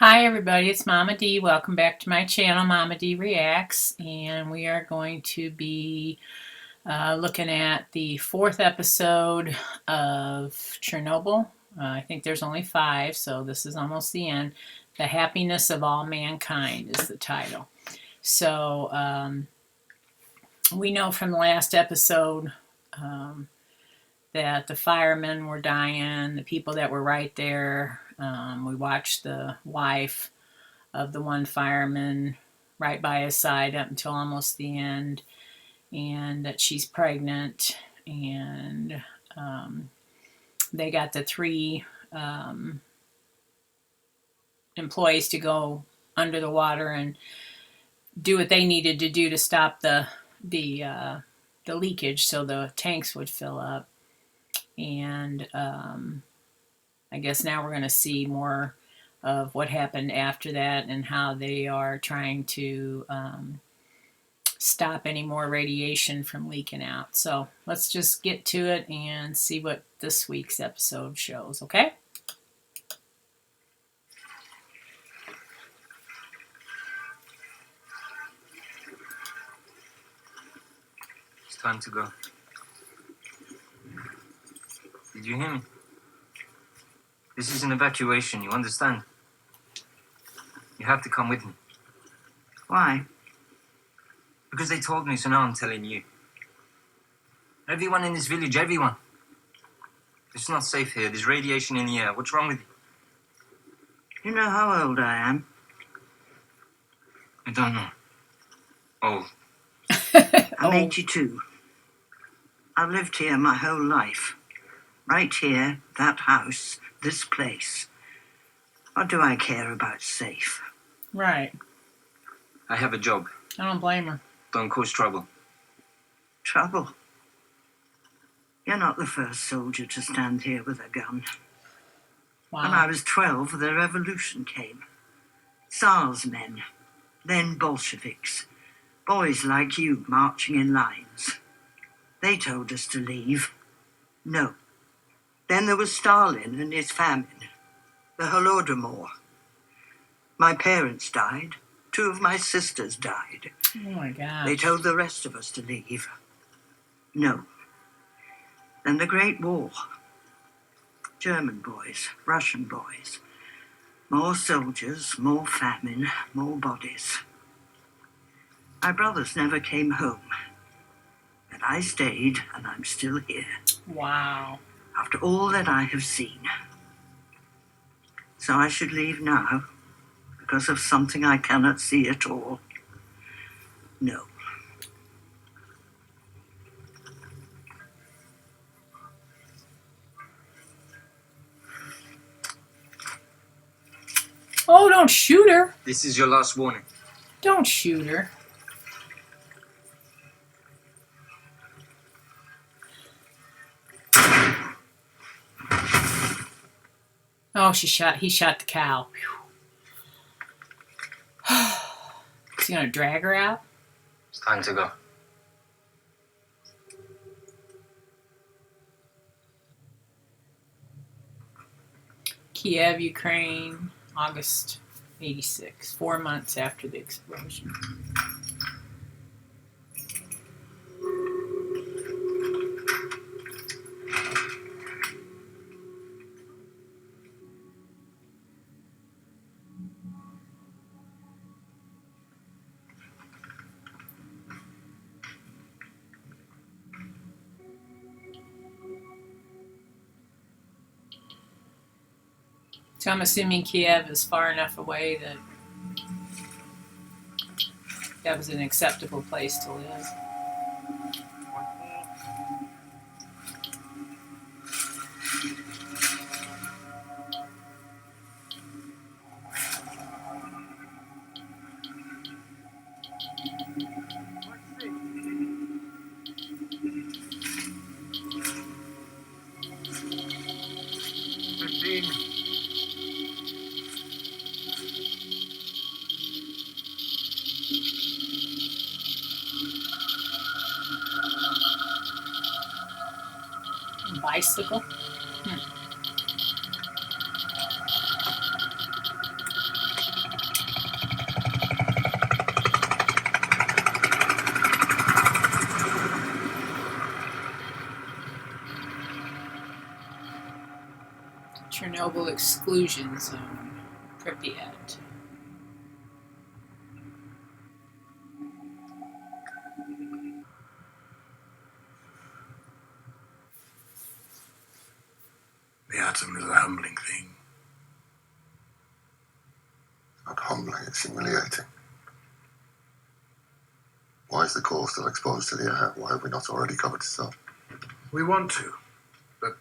Hi everybody, it's Mama D. Welcome back to my channel, Mama D Reacts, and we are going to be looking at the fourth episode of Chernobyl. I think there's only 5, so this is almost the end. The Happiness of All Mankind is the title. So we know from the last episode that the firemen were dying, the people that were right there. We watched the wife of the one fireman right by his side up until almost the end, and that she's pregnant, and they got the 3 employees to go under the water and do what they needed to do to stop the leakage so the tanks would fill up. And I guess now we're going to see more of what happened after that and how they are trying to stop any more radiation from leaking out. So let's just get to it and see what this week's episode shows, okay? It's time to go. Did you hear me? This is an evacuation, you understand? You have to come with me. Why? Because they told me, so now I'm telling you. Everyone in this village, everyone. It's not safe here. There's radiation in the air. What's wrong with you? You know how old I am? I don't know. Oh. I'm 82. I've lived here my whole life. Right here, that house, this place. What do I care about safe? Right. I have a job. I don't blame her. Don't cause trouble. Trouble? You're not the first soldier to stand here with a gun. Wow. When I was 12, the revolution came. Tsar's men, then Bolsheviks. Boys like you marching in lines. They told us to leave. No. Then there was Stalin and his famine. The Holodomor. My parents died. 2 of my sisters died. Oh my God. They told the rest of us to leave. No. Then the Great War. German boys, Russian boys. More soldiers, more famine, more bodies. My brothers never came home. But I stayed, and I'm still here. Wow. After all that I have seen. So I should leave now, because of something I cannot see at all. No. Oh, don't shoot her. This is your last warning. Don't shoot her. Oh, he shot the cow. Is he gonna drag her out? It's time to go. Kiev, Ukraine, August 86, 4 months after the explosion. So I'm assuming Kiev is far enough away that that was an acceptable place to live. Bicycle. Chernobyl exclusion zone, Pripyat. The atom is a humbling thing. It's not humbling, it's humiliating. Why is the core still exposed to the air? Why have we not already covered this up? We want to, but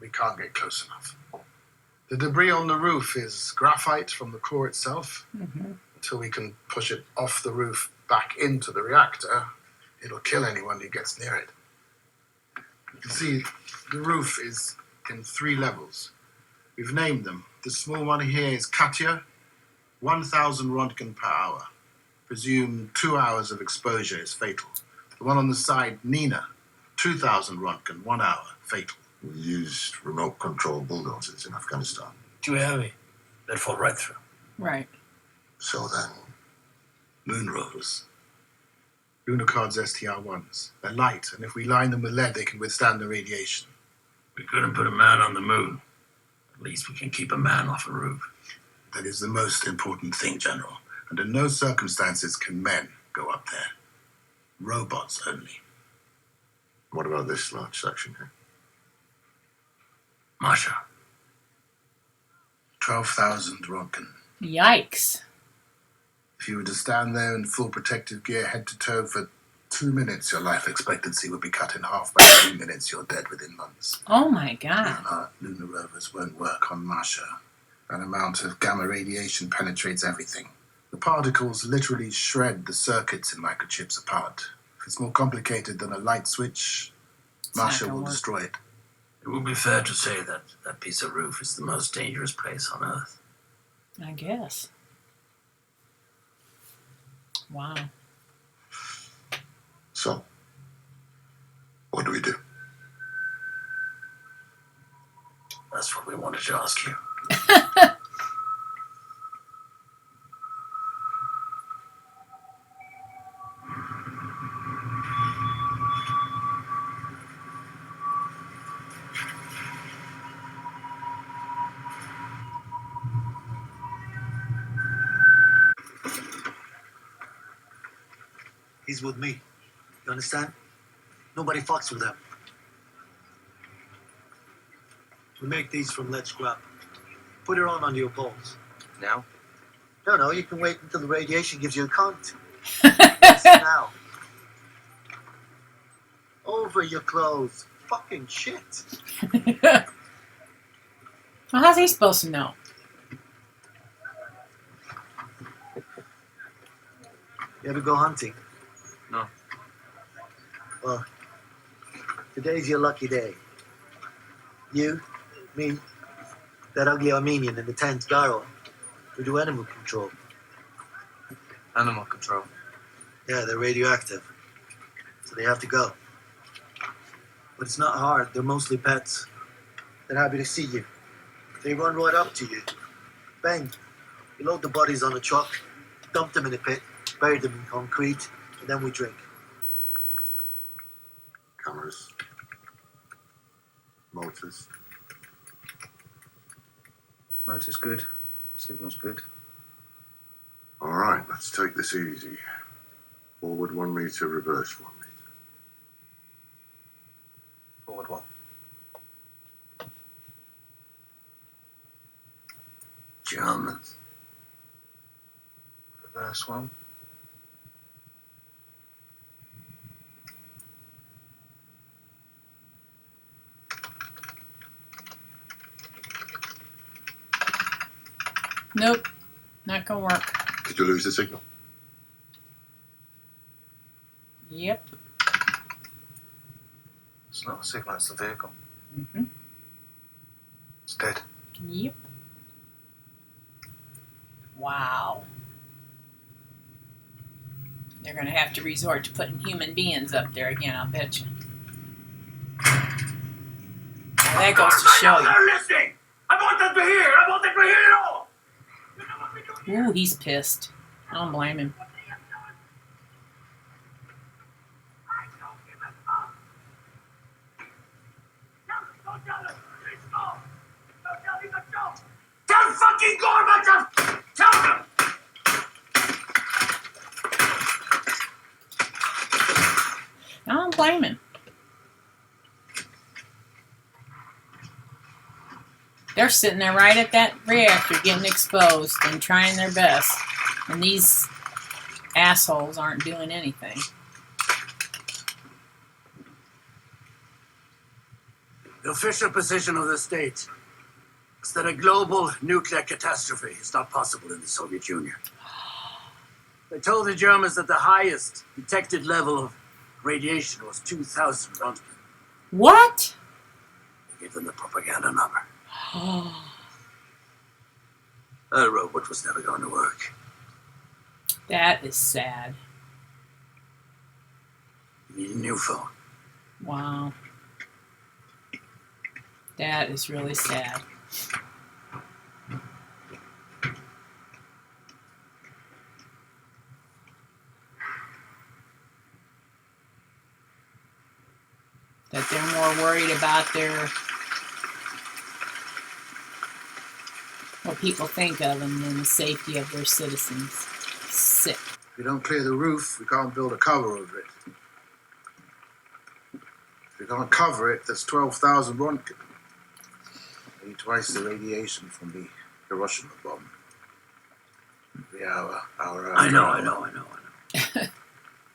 we can't get close enough. The debris on the roof is graphite from the core itself. Until we can push it off the roof back into the reactor, it'll kill anyone who gets near it. You can see the roof is in 3 levels. We've named them. The small one here is Katya, 1,000 Röntgen per hour. Presume 2 hours of exposure is fatal. The one on the side, Nina, 2,000 Röntgen, 1 hour, fatal. We used remote control bulldozers in Afghanistan. Too heavy. They'd fall right through. Right. So then, Moon rovers. Lunacard's STR-1s. They're light, and if we line them with lead, they can withstand the radiation. We couldn't put a man on the moon. At least we can keep a man off a roof. That is the most important thing, General. Under no circumstances can men go up there. Robots only. what about this large section here? Masha. 12,000 Röntgen. Yikes. If you were to stand there in full protective gear, head to toe, for 2 minutes, your life expectancy would be cut in half. By 3 minutes, you're dead within months. Oh my god. Our lunar rovers won't work on Masha. That amount of gamma radiation penetrates everything. The particles literally shred the circuits in microchips apart. If it's more complicated than a light switch, not Masha gonna will work. destroy it. It would be fair to say that that piece of roof is the most dangerous place on Earth. I guess. Wow. So, what do we do? That's what we wanted to ask you. He's with me. You understand? Nobody fucks with him. We make these from lead scrap. Put it on under your balls. Now? No, you can wait until the radiation gives you a cunt. Yes, now. Over your clothes. Fucking shit. Well, how's he supposed to know? You ever go hunting? No. Well, today's your lucky day. You, me, that ugly Armenian, and the 10th Garo. We do animal control. Animal control. Yeah, they're radioactive. So they have to go. But it's not hard. They're mostly pets. They're happy to see you. They run right up to you. Bang. You load the bodies on a truck, dump them in a pit, bury them in concrete, and then we drink. Cameras, motors. Motor's good. Signal's good. All right, let's take this easy. Forward 1 meter, reverse 1 meter. Forward one. Germans. Reverse one. Nope. Not gonna work. Did you lose the signal? Yep. It's not a signal, it's the vehicle. Mm-hmm. It's dead. Yep. Wow. They're gonna have to resort to putting human beings up there again, I'll bet you. Well, that goes to show you. They're listening! I want them to hear! I want them to hear it all! Ooh, he's pissed. I don't blame him. Don't tell them! Please stop! Don't tell them the claiming. They're sitting there right at that reactor getting exposed and trying their best. And these assholes aren't doing anything. The official position of the state is that a global nuclear catastrophe is not possible in the Soviet Union. They told the Germans that the highest detected level of radiation was 2,000 Roentgen. What? They gave them the propaganda number. That robot was never going to work. That is sad. You need a new phone. Wow. That is really sad. That they're more worried about what people think of them than the safety of their citizens. Sick. If we don't clear the roof, we can't build a cover over it. If we can't cover it, that's 12,000 Roentgen. Maybe twice the radiation from the Hiroshima bomb. Every hour. I know.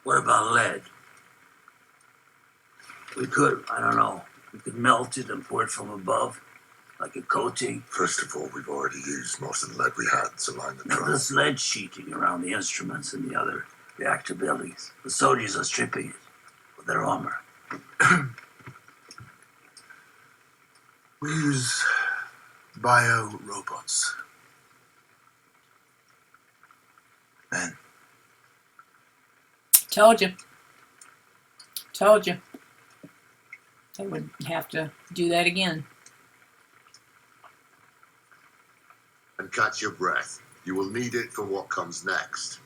What about lead? We could, I don't know, we could melt it and pour it from above, like a coating. First of all, we've already used most of the lead we had to line the Now truck. there's lead sheeting around the instruments in the other reactor buildings. The soldiers are stripping it with their armor. We use bio-robots. Men. Told you. They would have to do that again. And catch your breath. You will need it for what comes next.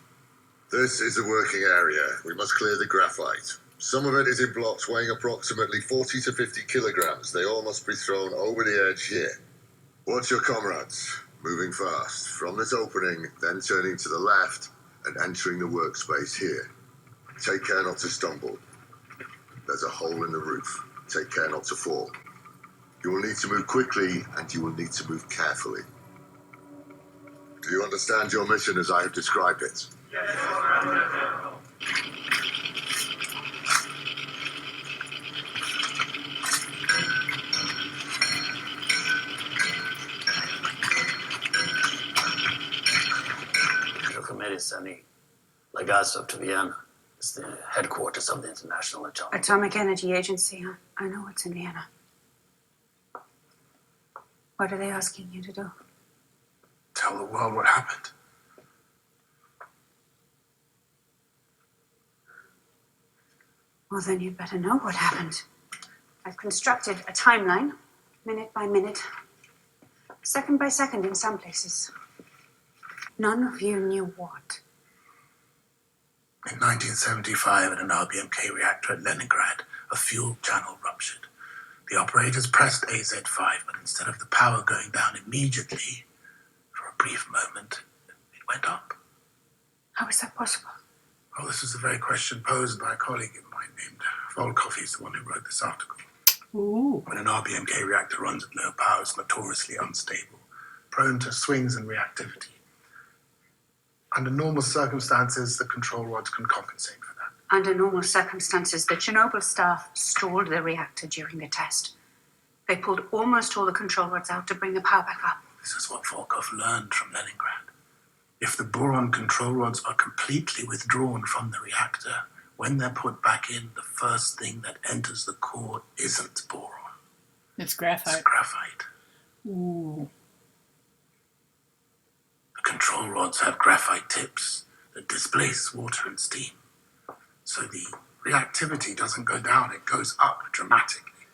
This is a working area. We must clear the graphite. Some of it is in blocks weighing approximately 40 to 50 kilograms. They all must be thrown over the edge here. Watch your comrades. Moving fast. From this opening, then turning to the left and entering the workspace here. Take care not to stumble. There's a hole in the roof. Take care not to fall. You will need to move quickly and you will need to move carefully. Do you understand your mission as I have described it? The committee is sending Legasov to Vienna. It's the headquarters of the International Atomic Energy Agency. I know it's in Vienna. What are they asking you to do? Tell the world what happened. Well, then you'd better know what happened. I've constructed a timeline, minute by minute, second by second in some places. None of you knew what. In 1975, at an RBMK reactor at Leningrad, a fuel channel ruptured. The operators pressed AZ5, but instead of the power going down immediately, for a brief moment, it went up. How is that possible? Well, this is the very question posed by a colleague of mine named Volkov. He's the one who wrote this article. Ooh. When an RBMK reactor runs at low power, it's notoriously unstable, prone to swings in reactivity. Under normal circumstances, the control rods can compensate for that. Under normal circumstances, the Chernobyl staff stalled the reactor during the test. They pulled almost all the control rods out to bring the power back up. This is what Volkov learned from Leningrad. If the boron control rods are completely withdrawn from the reactor, when they're put back in, the first thing that enters the core isn't boron. It's graphite. It's graphite. Ooh. The control rods have graphite tips that displace water and steam. So the reactivity doesn't go down, it goes up dramatically.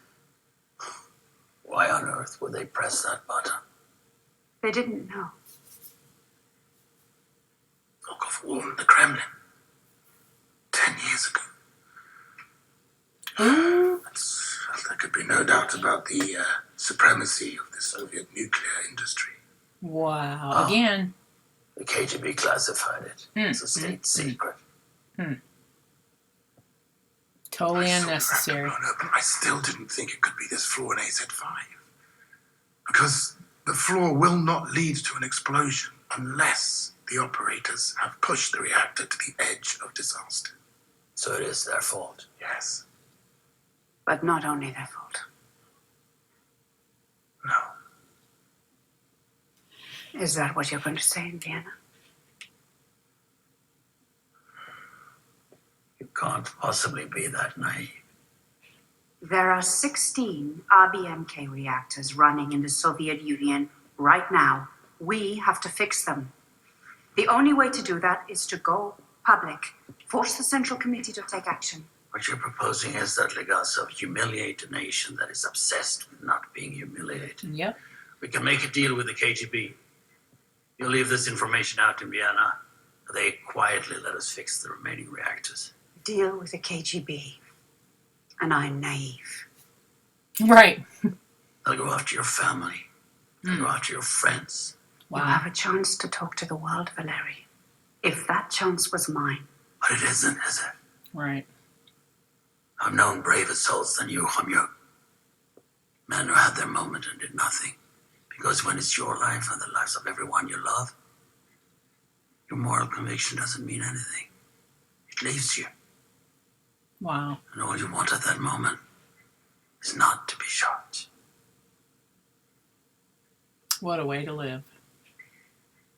Why on earth would they press that button? They didn't know. Volkov warned the Kremlin 10 years ago. There could be no doubt about the supremacy of the Soviet nuclear industry. Wow. Oh. Again. The KGB classified it. It's a state secret. Totally I saw the unnecessary. reactor blown open. I still didn't think it could be this flaw in AZ5. Because the flaw will not lead to an explosion unless the operators have pushed the reactor to the edge of disaster. So it is their fault. Yes. But not only their fault. No. Is that what you're going to say in Vienna? You can't possibly be that naive. There are 16 RBMK reactors running in the Soviet Union right now. We have to fix them. The only way to do that is to go public. Force the Central Committee to take action. What you're proposing is that Legasov humiliate a nation that is obsessed with not being humiliated. Yep. We can make a deal with the KGB. You'll leave this information out in Vienna. They quietly let us fix the remaining reactors. Deal with the KGB. And I'm naive. Right. They'll go after your family. They'll go after your friends. You have a chance to talk to the world, Valeri. If that chance was mine. But it isn't, is it? Right. I've known braver souls than you, Homyuk. Men who had their moment and did nothing. Because when it's your life and the lives of everyone you love, your moral conviction doesn't mean anything. It leaves you. Wow. And all you want at that moment is not to be shot. What a way to live.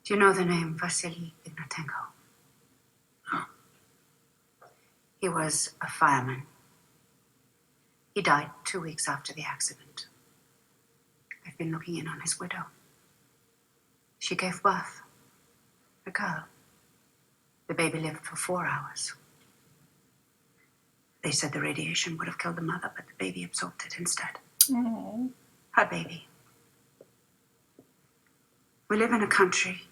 Do you know the name Vasily Ignatenko? No. He was a fireman. He died 2 weeks after the accident. They've been looking in on his widow. She gave birth. A girl. The baby lived for 4 hours. They said the radiation would have killed the mother, but the baby absorbed it instead. Oh. Her baby. We live in a country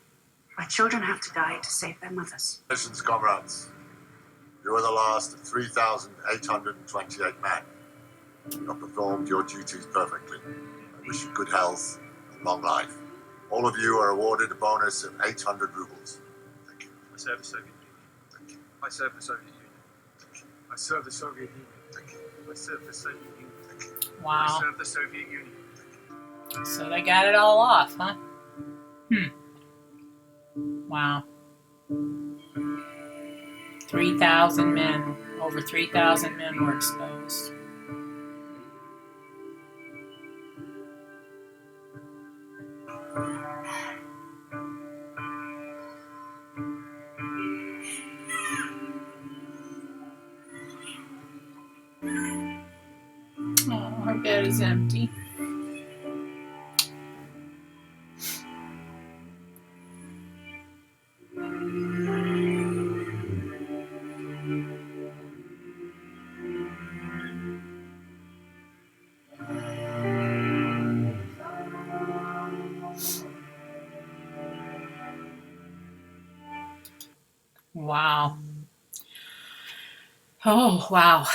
where children have to die to save their mothers. Congratulations, comrades. You are the last of 3,828 men. You have performed your duties perfectly. I wish you good health and long life. All of you are awarded a bonus of 800 rubles. Thank you. I serve the Soviet Union. Thank you. I serve the Soviet Union. Thank you. I serve the Soviet Union. Thank you. I serve the Soviet Union. Thank you. I Wow. serve the Soviet Union. So they got it all off, huh? Wow. 3,000 men. Over 3,000 men were exposed. Oh, her bed is empty. Wow. Oh, wow.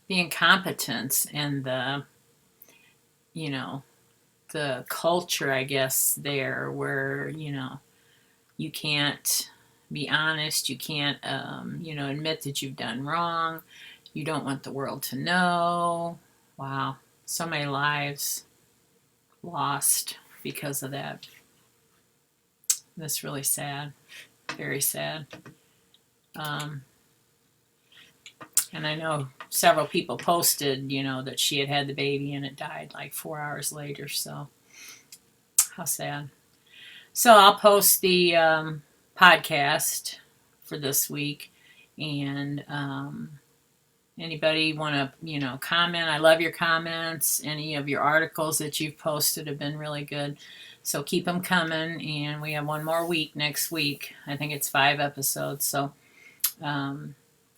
The incompetence and the culture, I guess, there where, you can't be honest, you can't, admit that you've done wrong, you don't want the world to know. Wow. So many lives lost because of that. That's really sad. Very sad. And I know several people posted, that she had the baby and it died like 4 hours later. So, how sad. So, I'll post the podcast for this week. And anybody want to, comment? I love your comments. Any of your articles that you've posted have been really good. So, keep them coming. And we have one more week next week. I think it's 5 episodes. So,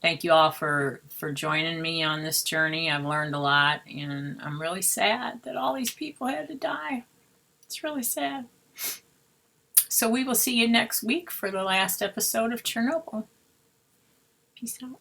thank you all for joining me on this journey. I've learned a lot, and I'm really sad that all these people had to die. It's really sad. So we will see you next week for the last episode of Chernobyl. Peace out.